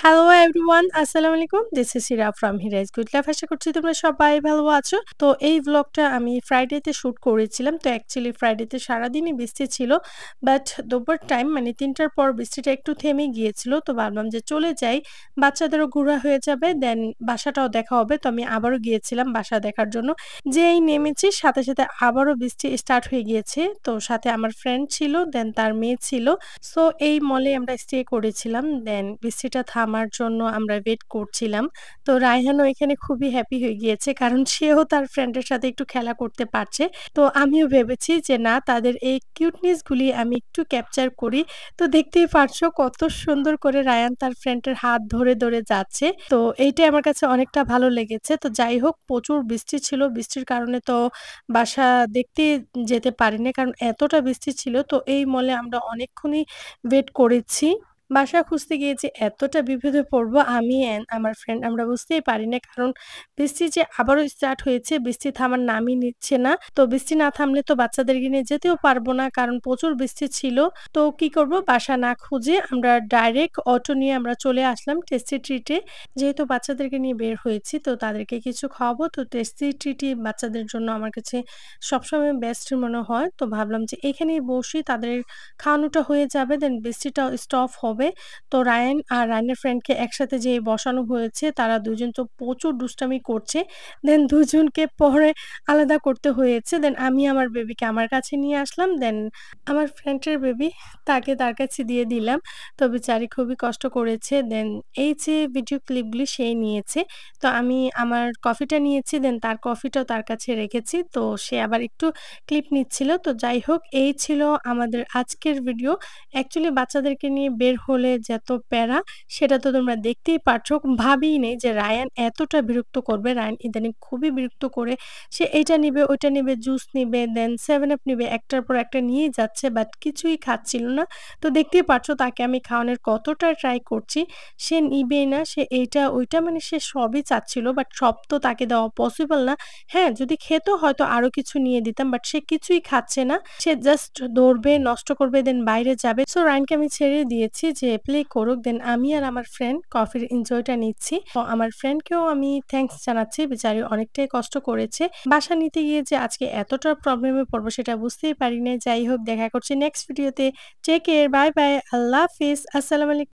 Hello everyone, আসসালামু আলাইকুম। This is Sira from হিরাইজ good life. আশা করছি তোমরা সবাই ভালো আছো। তো এই ভ্লগটা আমি ফ্রাইডেতে শুট করেছিলাম। তো অ্যাকচুয়ালি ফ্রাইডেতে সারাদিনই বৃষ্টি ছিল। বাট দুপুর টাইম মানে ৩টার পর বৃষ্টিটা একটু থেমে গিয়েছিল। তো ভাবলাম যে চলে যাই। বাচ্চাদেরও ঘোরা হয়ে যাবে। দেন বাসাটাও দেখা হবে। তো আমি আবারও গিয়েছিলাম বাসা দেখার জন্য। যেই নেমেছি সাথে, সাথে আবারও বৃষ্টি স্টার্ট হয়ে গিয়েছে। তো সাথে আমার ফ্রেন্ড ছিল, দেন তার মেয়ে ছিল। সো এই মলে আমরা স্টে করেছিলাম। দেন বৃষ্টিটা থামার জন্য আমরা ওয়েট করছিলাম। তো রায়হানও এখানে খুবই হ্যাপি হয়ে গিয়েছে। কারণ সেও তার ফ্রেন্ডের সাথে একটু খেলা করতে পারছে। তো আমিও ভেবেছি যে না, তাদের এই কিউটনেস গুলি আমি একটু ক্যাপচার করি। তো দেখতেই পারছো কত সুন্দর করে রায়ান তার ফ্রেন্ডের হাত ধরে, ধরে যাচ্ছে। তো এইটাই আমার কাছে অনেকটা ভালো লেগেছে। তো যাই হোক, প্রচুর বৃষ্টি ছিল। বৃষ্টির কারণে তো বাসা দেখতে যেতে পারিনি। কারণ এতটা বৃষ্টি ছিল। তো এই মলে আমরা অনেকক্ষণই ওয়েট করেছি। বাসা খুঁজতে গিয়ে যে এতটা বিপদে পড়বো আমি অ্যান্ড আমার ফ্রেন্ড আমরা বুঝতেই পারি না। কারণ বৃষ্টি যে আবারও স্টার্ট হয়েছে, বৃষ্টি থামার নামই নিচ্ছে না। তো বৃষ্টি না থামলে তো বাচ্চাদেরকে নিয়ে যেতেও পারবো না, কারণ প্রচুর বৃষ্টি ছিল। তো কি করব, বাসা না খুঁজে আমরা ডাইরেক্ট অটো নিয়ে আমরা চলে আসলাম টেস্টি ট্রিটে। যেহেতু বাচ্চাদেরকে নিয়ে বের হয়েছি, তো তাদেরকে কিছু খাওয়াবো। তো টেস্টি ট্রিটই বাচ্চাদের জন্য আমার কাছে সবসময় বেস্ট মনে হয়। তো ভাবলাম যে এখানেই বসি, তাদের খাওয়ানোটা হয়ে যাবে, দেন বৃষ্টিটাও স্টপ হবে। তো রায়ান আর রায়ানের ফ্রেন্ডকে একসাথে যেয়ে বসানো হয়েছে। তারা দুজন তো প্রচুর দুষ্টামি করছে। দেন দুজনকে পরে আলাদা করতে হয়েছে। দেন আমি আমার বেবিকে আমার কাছে নিয়ে আসলাম। দেন আমার ফ্রেন্ডের বেবি তাকে তার কাছে দিয়ে দিলাম। তো বেচারি খুবই কষ্ট করেছে। দেন এই যে ভিডিও ক্লিপগুলি সেই নিয়েছে। তো আমি আমার কফিটা নিয়েছি, দেন তার কফিটাও তার কাছে রেখেছি। তো সে আবার একটু ক্লিপ নিচ্ছিল। তো যাই হোক, এই ছিল আমাদের আজকের ভিডিও। অ্যাকচুয়ালি বাচ্চাদেরকে নিয়ে বের হলে যত প্যারা, সেটা তো তোমরা দেখতেই পারছো। ভাবিই নাই যে রায়ান এতটা বিরক্ত করবে। রায়ান ইদানিং খুবই বিরক্ত করে। সে এইটা নিবে, ওইটা নিবে, জুস নিবে, দেন 7 আপ নিবে। একটার পর একটা নিয়েই যাচ্ছে, বাট কিছুই খাচ্ছিল না। তো দেখতেই পারছো তাকে আমি খাওয়ানোর কতটা ট্রাই করছি। সে নিবেই না। সে এইটা ওইটা মানে সে সবই চাচ্ছিল, বাট সব তো তাকে দেওয়া পসিবল না। হ্যাঁ, যদি খেত হয়তো আরো কিছু নিয়ে দিতাম, বাট সে কিছুই খাচ্ছে না। সে জাস্ট দৌড়বে, নষ্ট করবে, দেন বাইরে যাবে। সো রায়ানকে আমি ছেড়ে দিয়েছি যে প্লে করুক। দেন আমি আর আমার ফ্রেন্ড কফির এনজয়টা নিচ্ছি। তো আমার ফ্রেন্ডকেও আমি থ্যাংকস জানাচ্ছি। বেচারি অনেকটাই কষ্ট করেছে। বাসা নিতে গিয়ে যে আজকে এতটা প্রবলেমে পড়বো সেটা বুঝতেই পারি নাই। যাই হোক, দেখা করছি নেক্সট ভিডিওতে। টেক কেয়ার, বাই বাই, আল্লাহ হাফিজ, আসসালামু আলাইকুম।